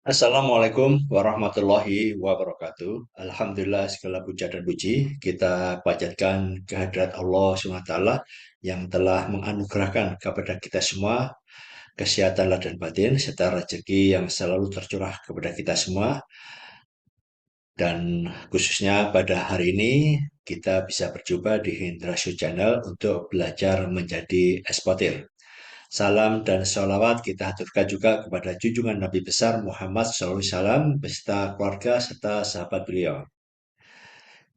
Assalamualaikum warahmatullahi wabarakatuh. Alhamdulillah segala puja dan puji kita panjatkan kehadirat Allah SWT yang telah menganugerahkan kepada kita semua kesehatan lahir dan batin serta rezeki yang selalu tercurah kepada kita semua. Dan khususnya pada hari ini kita bisa berjumpa di Hindra Show Channel untuk belajar menjadi eksportir. Salam dan sholawat kita haturkan juga kepada junjungan Nabi besar Muhammad SAW beserta keluarga serta sahabat beliau.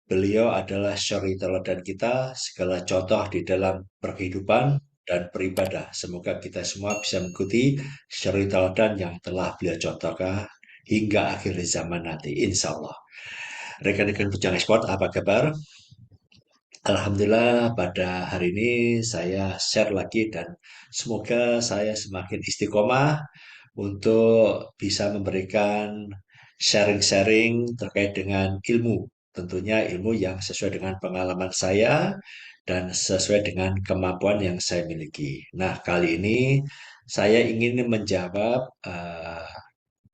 Beliau adalah suri teladan kita, segala contoh di dalam berkehidupan dan beribadah. Semoga kita semua bisa mengikuti suri teladan yang telah beliau contohkan hingga akhir zaman nanti, insya Allah. Rekan-rekan pejuang ekspor, apa kabar? Alhamdulillah pada hari ini saya share lagi dan semoga saya semakin istiqomah untuk bisa memberikan sharing-sharing terkait dengan ilmu. Tentunya ilmu yang sesuai dengan pengalaman saya dan sesuai dengan kemampuan yang saya miliki. Nah, kali ini saya ingin menjawab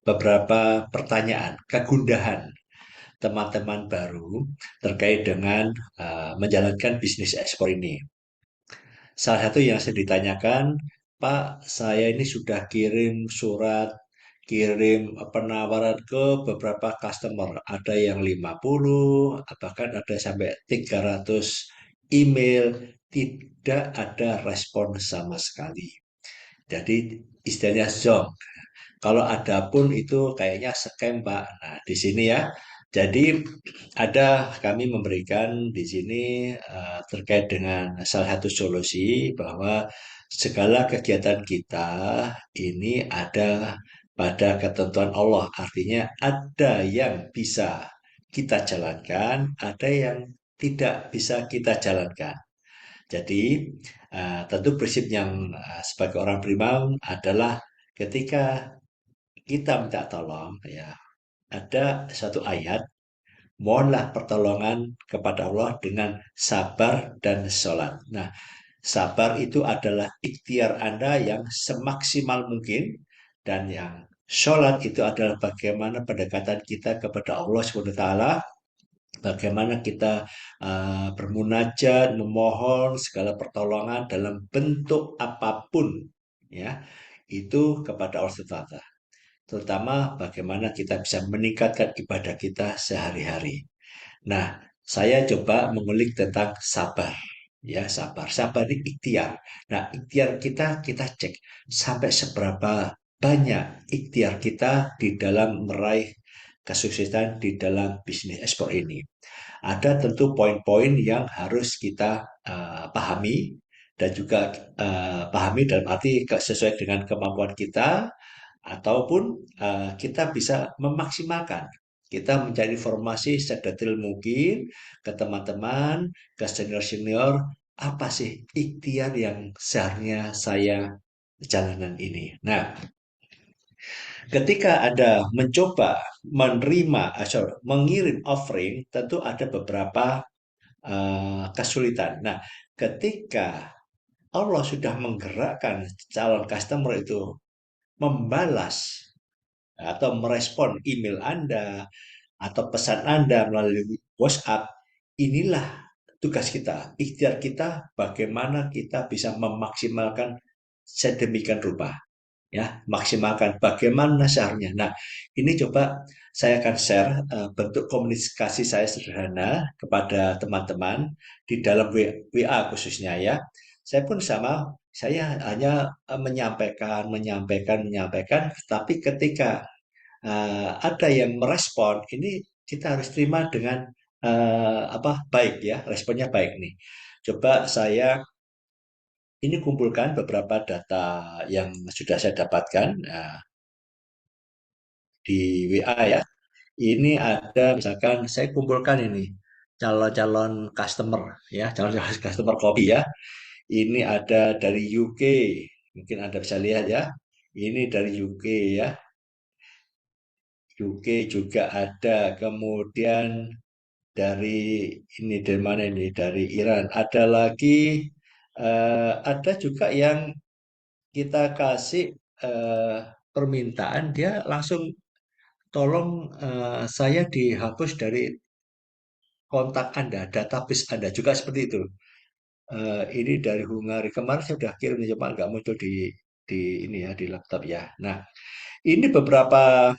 beberapa pertanyaan, kegundahan teman-teman baru terkait dengan menjalankan bisnis ekspor ini. Salah satu yang saya ditanyakan, Pak, saya ini sudah kirim surat, kirim penawaran ke beberapa customer. Ada yang 50, bahkan ada sampai 300 email, tidak ada respon sama sekali. Jadi istilahnya zonk. Kalau ada pun itu kayaknya scam, Pak. Nah, di sini ya. Jadi ada kami memberikan di sini terkait dengan salah satu solusi bahwa segala kegiatan kita ini ada pada ketentuan Allah. Artinya ada yang bisa kita jalankan, ada yang tidak bisa kita jalankan. Jadi tentu prinsip yang sebagai orang beriman adalah ketika kita minta tolong, ya ada satu ayat, mohonlah pertolongan kepada Allah dengan sabar dan sholat. Nah, sabar itu adalah ikhtiar Anda yang semaksimal mungkin, dan yang sholat itu adalah bagaimana pendekatan kita kepada Allah SWT, bagaimana kita bermunajat, memohon segala pertolongan dalam bentuk apapun, ya, itu kepada Allah SWT, terutama bagaimana kita bisa meningkatkan ibadah kita sehari-hari. Nah, saya coba mengulik tentang sabar. Ya, sabar. Sabar ini ikhtiar. Nah, ikhtiar kita cek sampai seberapa banyak ikhtiar kita di dalam meraih kesuksesan di dalam bisnis ekspor ini. Ada tentu poin-poin yang harus kita pahami dan juga pahami dalam arti sesuai dengan kemampuan kita, ataupun kita bisa memaksimalkan. Kita mencari informasi sedetail mungkin ke teman-teman, ke senior-senior, apa sih ikhtiar yang seharusnya saya jalanan ini. Nah, ketika ada mencoba menerima, mengirim offering, tentu ada beberapa kesulitan. Nah, ketika Allah sudah menggerakkan calon customer itu membalas atau merespon email Anda atau pesan Anda melalui WhatsApp, inilah tugas kita, ikhtiar kita, bagaimana kita bisa memaksimalkan sedemikian rupa, ya, maksimalkan bagaimana seharusnya. Nah, ini coba saya akan share bentuk komunikasi saya sederhana kepada teman-teman di dalam WA khususnya, ya. Saya pun sama, saya hanya menyampaikan, tapi ketika ada yang merespon, ini kita harus terima dengan baik, ya, responnya baik nih. Coba saya ini kumpulkan beberapa data yang sudah saya dapatkan di WA, ya. Ini ada misalkan saya kumpulkan ini calon-calon customer, ya, calon-calon customer kopi, ya. Ini ada dari UK, mungkin Anda bisa lihat, ya. Ini dari UK, ya. UK juga ada, kemudian dari ini dari mana ini? Dari Iran. Ada lagi, ada juga yang kita kasih permintaan, dia langsung tolong saya dihapus dari kontak Anda, database Anda juga seperti itu. Ini dari Hungary kemarin saya sudah kirim, cuma nggak muncul di ini ya di laptop ya. Nah, ini beberapa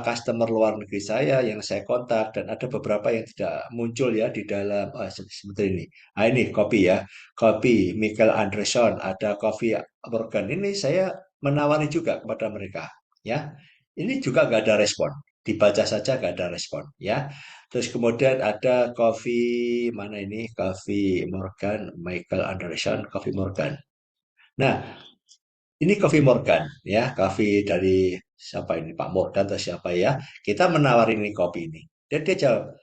customer luar negeri saya yang saya kontak dan ada beberapa yang tidak muncul ya di dalam seperti ini. Ah, ini kopi ya, kopi Michael Anderson, ada kopi Morgan. Ini saya menawari juga kepada mereka ya. Ini juga nggak ada respon. Dibaca saja nggak ada respon ya. Terus kemudian ada kopi mana ini? Kopi Morgan, Michael Anderson, kopi Morgan. Nah, ini Coffee Morgan ya, coffee dari siapa ini Pak Morgan atau siapa ya? Kita menawarin ini kopi ini. Dan dia jawab,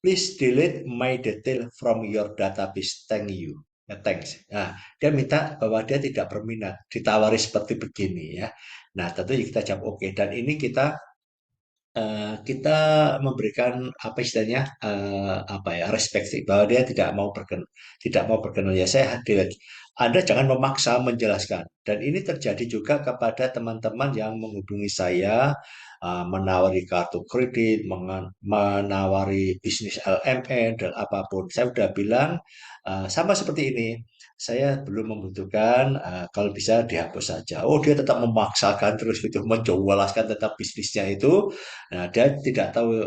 please delete my detail from your database. Thank you. Ya, thanks. Nah, dia minta bahwa dia tidak berminat ditawari seperti begini ya. Nah, tentu kita jawab oke. Dan ini kita memberikan apa istilahnya apa ya respect sih, bahwa dia tidak mau berkenan ya saya hadir. Anda jangan memaksa menjelaskan dan ini terjadi juga kepada teman-teman yang menghubungi saya menawari kartu kredit, menawari bisnis LMN dan apapun. Saya sudah bilang sama seperti ini. Saya belum membutuhkan, kalau bisa dihapus saja. Oh, dia tetap memaksakan terus gitu, menjelaskan tentang bisnisnya itu. Nah, dia tidak tahu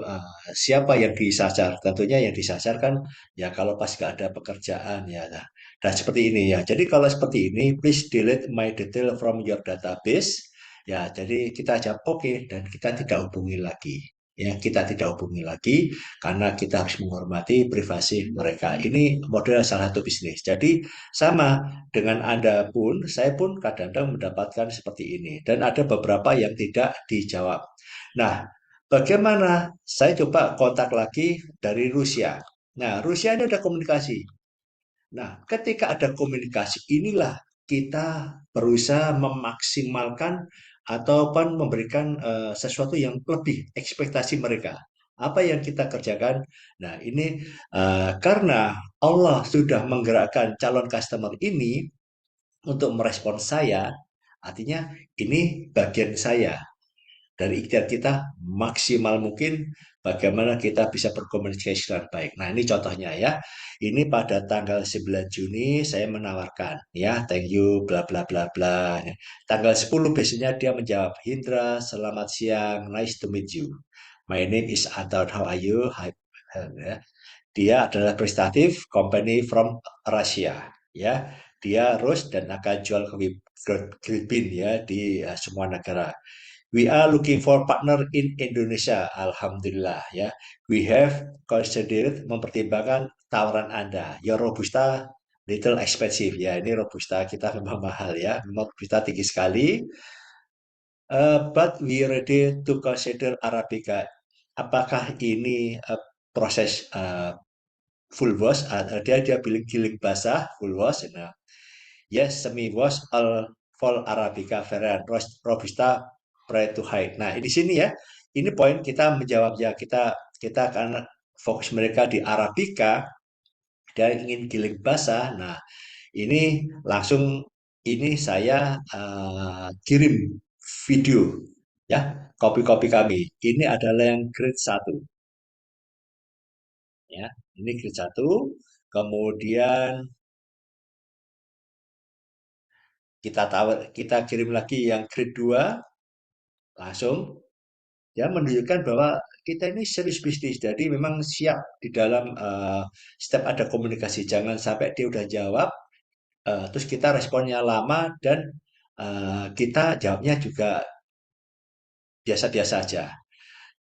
siapa yang disasar. Tentunya yang disasar kan ya kalau pas nggak ada pekerjaan ya. Nah, dan seperti ini ya. Jadi kalau seperti ini, please delete my detail from your database. Ya, jadi kita jawab oke dan kita tidak hubungi lagi. Ya, kita tidak hubungi lagi karena kita harus menghormati privasi mereka. Ini model salah satu bisnis. Jadi sama dengan Anda pun, saya pun kadang-kadang mendapatkan seperti ini. Dan ada beberapa yang tidak dijawab. Nah, bagaimana? Saya coba kontak lagi dari Rusia. Nah, Rusia ini ada komunikasi. Nah, ketika ada komunikasi, inilah kita berusaha memaksimalkan ataupun memberikan sesuatu yang lebih ekspektasi mereka. Apa yang kita kerjakan? Nah, ini karena Allah sudah menggerakkan calon customer ini untuk merespon saya, artinya ini bagian saya dari ikhtiar kita maksimal mungkin bagaimana kita bisa berkomunikasi dengan baik. Nah, ini contohnya ya. Ini pada tanggal 9 Juni saya menawarkan ya, thank you bla bla bla bla. Tanggal 10 biasanya dia menjawab, Hindra, selamat siang, nice to meet you. My name is Anton, how are you? Hi. Ya. Dia adalah prestatif company from Russia ya. Dia Rus dan akan jual ke bean ya di semua negara. We are looking for partner in Indonesia. Alhamdulillah ya. We have considered mempertimbangkan tawaran Anda. Your Robusta little expensive ya. Ini Robusta kita memang mahal ya. Memang Robusta tinggi sekali. But we ready to consider Arabica. Apakah ini proses full wash? Dia bilang giling basah full wash. Nah, yes, semi wash all full Arabica variant Robusta pray to hide. Nah, di sini ya, ini poin kita menjawab ya kita kita akan fokus mereka di Arabica dan ingin giling basah. Nah, ini langsung ini saya kirim video ya kopi-kopi kami. Ini adalah yang grade satu ya. Ini grade satu. Kemudian kita kirim lagi yang grade 2 langsung ya menunjukkan bahwa kita ini serius bisnis. Jadi memang siap di dalam setiap ada komunikasi. Jangan sampai dia udah jawab, terus kita responnya lama dan kita jawabnya juga biasa-biasa aja.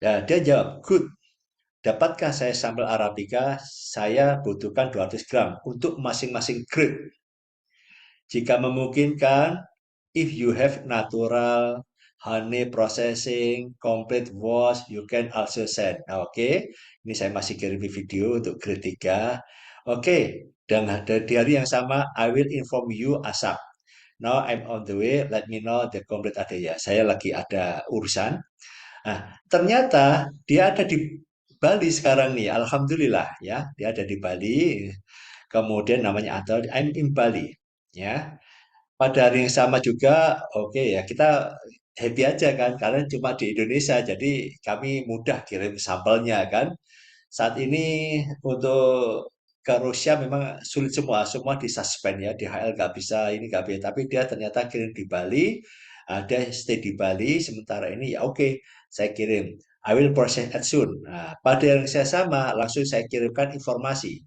Ya, dia jawab, good. Dapatkah saya sambal Arabica? Saya butuhkan 200 gram untuk masing-masing grade. Jika memungkinkan, if you have natural honey processing, complete wash, you can also send. Nah, oke, ini saya masih kirim video untuk grade 3. Oke, dan di hari yang sama, I will inform you ASAP. Now I'm on the way, let me know the complete ada ya. Saya lagi ada urusan. Nah, ternyata dia ada di Bali sekarang nih, Alhamdulillah ya, dia ada di Bali. Kemudian namanya Anton, I'm in Bali ya. Pada hari yang sama juga, oke ya, kita happy aja kan, karena cuma di Indonesia, jadi kami mudah kirim sampelnya kan. Saat ini untuk ke Rusia memang sulit semua, semua disuspend ya, DHL nggak bisa, ini nggak bisa. Tapi dia ternyata kirim di Bali, ada stay di Bali, sementara ini ya oke, saya kirim. I will process it soon. Nah, pada yang saya sama, langsung saya kirimkan informasi.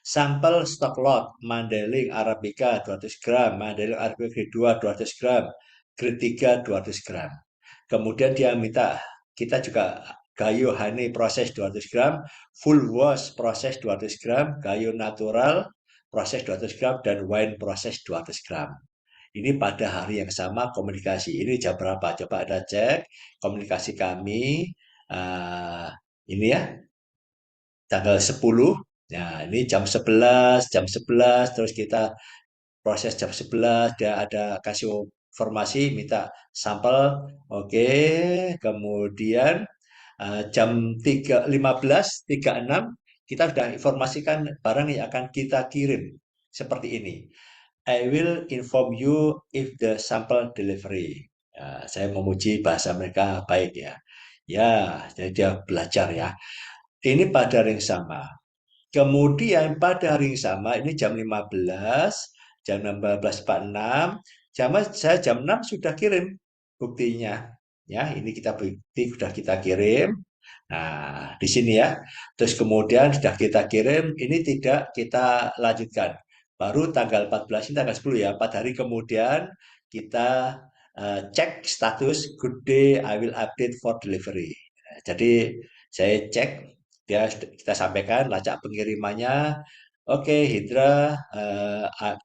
Sampel stok lot, Mandailing Arabica 200 gram, Mandailing Arabica grade 2 200 gram, grade 3 200 gram. Kemudian dia minta kita juga gayo honey proses 200 gram, full wash proses 200 gram, gayo natural proses 200 gram, dan wine proses 200 gram. Ini pada hari yang sama komunikasi. Ini jam berapa? Coba Anda cek komunikasi kami. Uh, ini ya, tanggal 10. Nah, ini jam 11, terus kita proses jam 11, dia ada kasih informasi, minta sampel, oke, kemudian jam 3.15, 36, kita sudah informasikan barang yang akan kita kirim, seperti ini. I will inform you if the sample delivery. Ya, saya memuji bahasa mereka baik ya. Ya, jadi dia belajar ya. Ini pada hari yang sama. Kemudian pada hari yang sama, ini jam 15, jam 16.46, saya jam 6 sudah kirim buktinya. Ya, ini kita bukti sudah kita kirim. Nah, di sini ya. Terus kemudian sudah kita kirim, ini tidak kita lanjutkan. Baru tanggal 14, ini tanggal 10 ya, 4 hari kemudian kita cek status good day, I will update for delivery. Nah, jadi saya cek, kita sampaikan lacak pengirimannya. Oke, Hindra,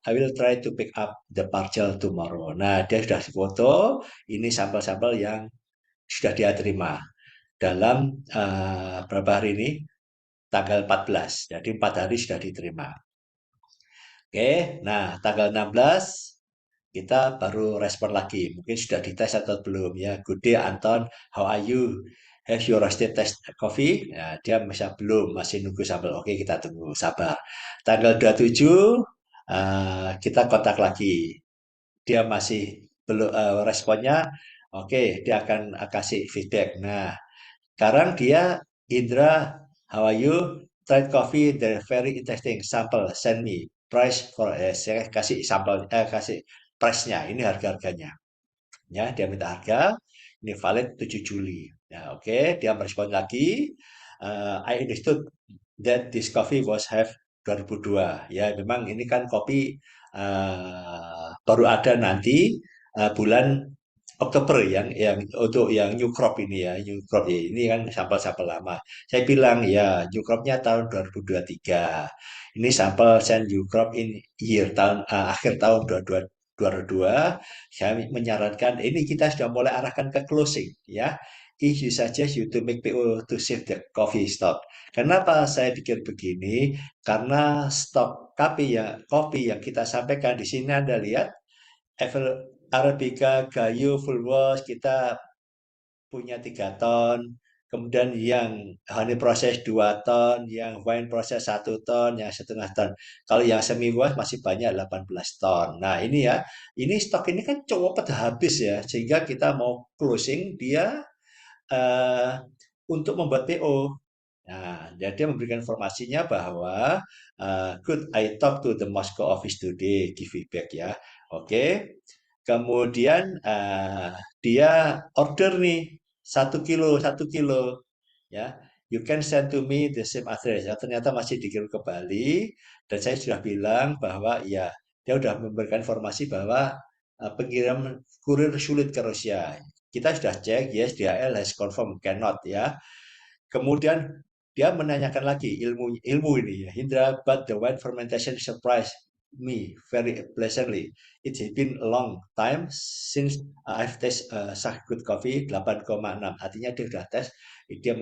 I will try to pick up the parcel tomorrow. Nah, dia sudah foto, ini sampel-sampel yang sudah dia terima dalam berapa hari ini? Tanggal 14. Jadi 4 hari sudah diterima. Oke, nah tanggal 16 kita baru respon lagi. Mungkin sudah dites atau belum ya. Good day Anton, how are you? Have you roasted test coffee? Nah, dia belum, masih nunggu sampel. Oke, kita tunggu, sabar. Tanggal 27 kita kontak lagi. Dia masih belum responnya. Oke, dia akan kasih feedback. Nah, sekarang dia, Indra, how are you? Tried coffee, they're very interesting. Sample, send me. Price for, saya kasih sampel, kasih price-nya. Ini harga-harganya. Ya, dia minta harga. Ini valid 7 Juli. Ya, oke, dia merespon lagi. I understood that this coffee was have 2002. Ya, memang ini kan kopi baru ada nanti bulan Oktober yang untuk yang new crop ini ya, new crop ya. Ini kan sampel-sampel lama. Saya bilang ya, new cropnya tahun 2023. Ini sampel saya new crop in year tahun akhir tahun 2022. Saya menyarankan ini kita sudah mulai arahkan ke closing ya. If you suggest you to make PO to save the coffee stock. Kenapa saya pikir begini? Karena stok kopi yang kita sampaikan di sini Anda lihat, Arabica, Gayo, Full Wash, kita punya 3 ton. Kemudian yang honey proses 2 ton, yang wine proses 1 ton, yang 1,5 ton. Kalau yang semi wash masih banyak 18 ton. Nah ini ya, ini stok ini kan cepet habis ya, sehingga kita mau closing dia eh, untuk membuat PO. Nah, jadi dia memberikan informasinya bahwa good, I talk to the Moscow office today, give feedback ya. Oke. Kemudian dia order nih 1 kilo, ya. You can send to me the same address. Ya, ternyata masih dikirim ke Bali dan saya sudah bilang bahwa ya dia sudah memberikan informasi bahwa pengirim kurir sulit ke Rusia. Kita sudah cek, yes, DHL has confirm cannot ya. Kemudian dia menanyakan lagi ilmu ini ya, Hindra, but the wine fermentation surprised me very pleasantly. It's been a long time since I've tasted such good coffee 8,6. Artinya dia sudah tes, dia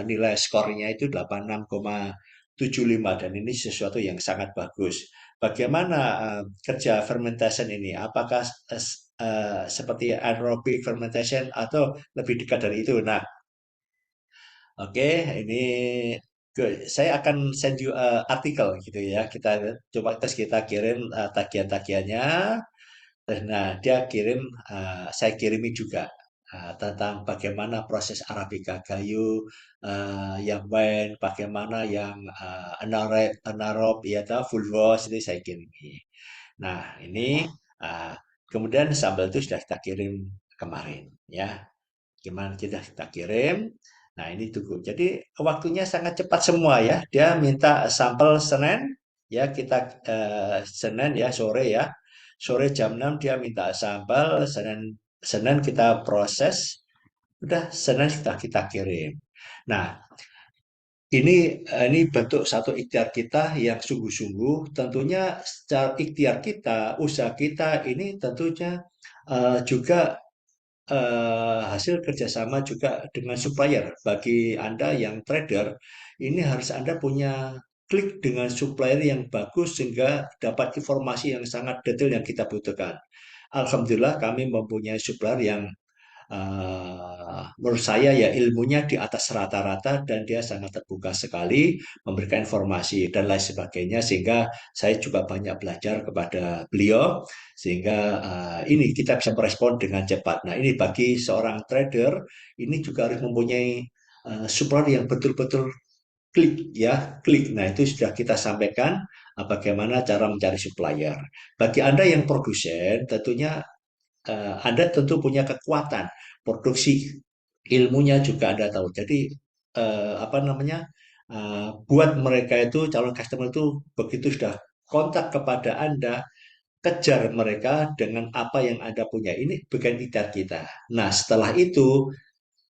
nilai skornya itu 86,75 dan ini sesuatu yang sangat bagus. Bagaimana kerja fermentation ini? Apakah seperti aerobic fermentation atau lebih dekat dari itu? Nah, oke, ini saya akan send you artikel gitu ya. Kita coba terus kita kirim tagihan-tagihannya. Nah, dia kirim, saya kirimi juga tentang bagaimana proses Arabica kayu, yang wine, bagaimana yang anarob, ya tahu, full wash itu saya kirimi. Nah, ini kemudian sambal itu sudah kita kirim kemarin, ya. Gimana kita kirim. Nah, ini tunggu. Jadi waktunya sangat cepat semua ya. Dia minta sampel Senin, ya kita Senin ya sore ya. Sore jam 6 dia minta sampel, Senin Senin kita proses, udah Senin sudah kita kirim. Nah, ini bentuk satu ikhtiar kita yang sungguh-sungguh. Tentunya secara ikhtiar kita, usaha kita ini tentunya juga hasil kerjasama juga dengan supplier. Bagi Anda yang trader, ini harus Anda punya klik dengan supplier yang bagus sehingga dapat informasi yang sangat detail yang kita butuhkan. Alhamdulillah kami mempunyai supplier yang menurut saya ya ilmunya di atas rata-rata dan dia sangat terbuka sekali memberikan informasi dan lain sebagainya sehingga saya juga banyak belajar kepada beliau sehingga ini kita bisa merespon dengan cepat. Nah, ini bagi seorang trader ini juga harus mempunyai supplier yang betul-betul klik ya, klik. Nah, itu sudah kita sampaikan bagaimana cara mencari supplier. Bagi Anda yang produsen tentunya Anda tentu punya kekuatan produksi, ilmunya juga Anda tahu. Jadi apa namanya, buat mereka itu calon customer itu begitu sudah kontak kepada Anda, kejar mereka dengan apa yang Anda punya. Ini bukan ikhtiar kita. Nah, setelah itu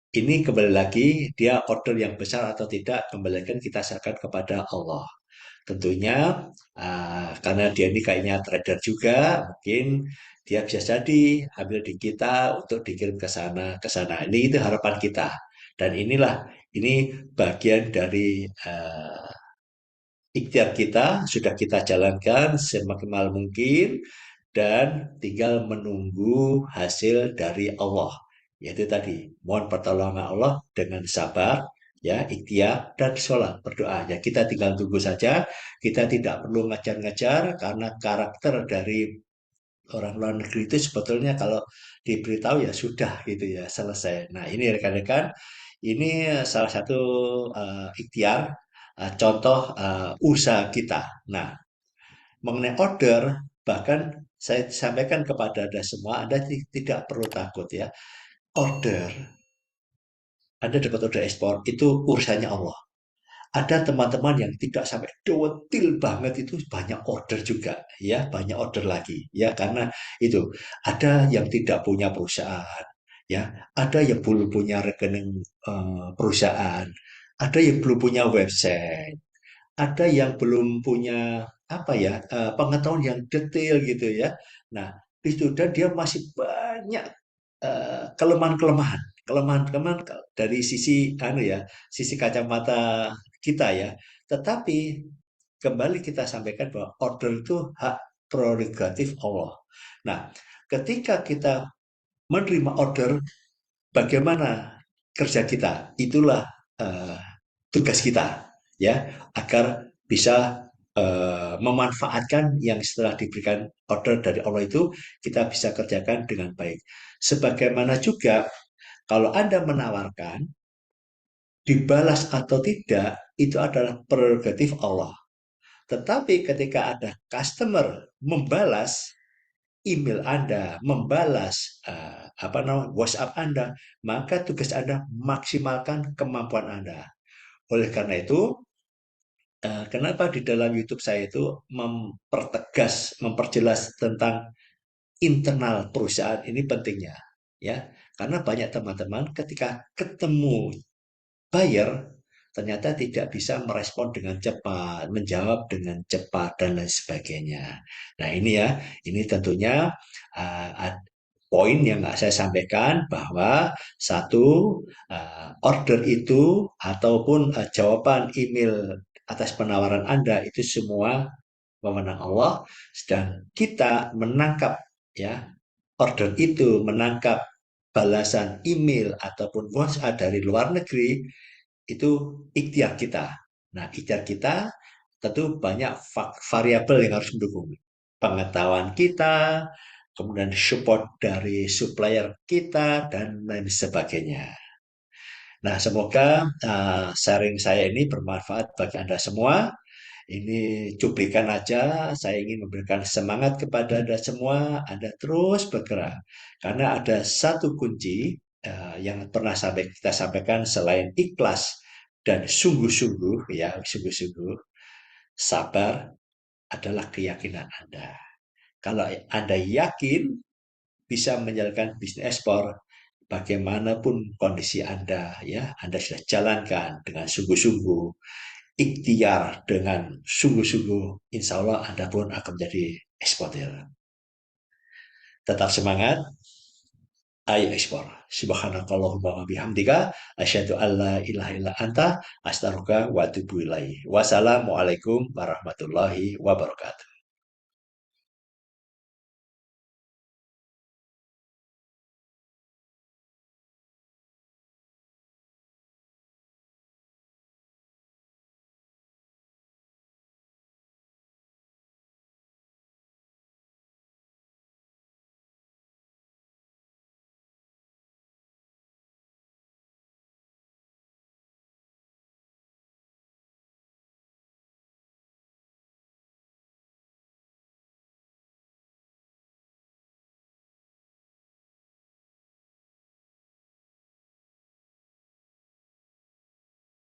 ini kembali lagi dia order yang besar atau tidak kembalikan kita serahkan kepada Allah. Tentunya karena dia ini kayaknya trader juga, mungkin dia bisa jadi ambil di kita untuk dikirim ke sana ke sana. Ini itu harapan kita. Dan inilah ini bagian dari ikhtiar kita sudah kita jalankan semaksimal mungkin dan tinggal menunggu hasil dari Allah. Yaitu tadi, mohon pertolongan Allah dengan sabar, ya, ikhtiar dan sholat berdoa. Ya, kita tinggal tunggu saja. Kita tidak perlu ngejar-ngejar karena karakter dari orang luar negeri itu sebetulnya kalau diberitahu ya sudah gitu ya selesai. Nah, ini rekan-rekan, ini salah satu ikhtiar, contoh usaha kita. Nah, mengenai order, bahkan saya sampaikan kepada Anda semua, Anda tidak perlu takut ya. Order, Anda dapat order ekspor, itu urusannya Allah. Ada teman-teman yang tidak sampai detail banget itu banyak order juga ya, banyak order lagi ya karena itu ada yang tidak punya perusahaan ya, ada yang belum punya rekening perusahaan, ada yang belum punya website, ada yang belum punya apa ya pengetahuan yang detail gitu ya. Nah, itu dan dia masih banyak kelemahan-kelemahan, kelemahan-kelemahan dari sisi anu ya, sisi kacamata kita ya. Tetapi kembali kita sampaikan bahwa order itu hak prerogatif Allah. Nah, ketika kita menerima order, bagaimana kerja kita? Itulah eh, tugas kita, ya, agar bisa memanfaatkan yang setelah diberikan order dari Allah itu kita bisa kerjakan dengan baik. Sebagaimana juga kalau Anda menawarkan, dibalas atau tidak, itu adalah prerogatif Allah. Tetapi ketika ada customer membalas email Anda, membalas apa namanya WhatsApp Anda, maka tugas Anda maksimalkan kemampuan Anda. Oleh karena itu, kenapa di dalam YouTube saya itu mempertegas, memperjelas tentang internal perusahaan ini pentingnya, ya, karena banyak teman-teman ketika ketemu buyer ternyata tidak bisa merespon dengan cepat, menjawab dengan cepat dan lain sebagainya. Nah, ini ya, ini tentunya poin yang saya sampaikan bahwa satu order itu ataupun jawaban email atas penawaran Anda itu semua wewenang Allah dan kita menangkap ya order itu menangkap balasan email ataupun WhatsApp dari luar negeri itu ikhtiar kita. Nah, ikhtiar kita tentu banyak variabel yang harus mendukung. Pengetahuan kita, kemudian support dari supplier kita, dan lain sebagainya. Nah, semoga sharing saya ini bermanfaat bagi Anda semua. Ini cuplikan aja, saya ingin memberikan semangat kepada Anda semua, Anda terus bergerak. Karena ada satu kunci yang pernah kita sampaikan selain ikhlas dan sungguh-sungguh, ya sungguh-sungguh, sabar adalah keyakinan Anda. Kalau Anda yakin bisa menjalankan bisnis ekspor, bagaimanapun kondisi Anda, ya Anda sudah jalankan dengan sungguh-sungguh, ikhtiar dengan sungguh-sungguh, insya Allah Anda pun akan menjadi eksportir. Tetap semangat, ayo ekspor. Subhanakallahumma wa bihamdika, asyhadu an la ilaha illa anta, astaghfiruka wa atubu ilaik. Wassalamualaikum warahmatullahi wabarakatuh.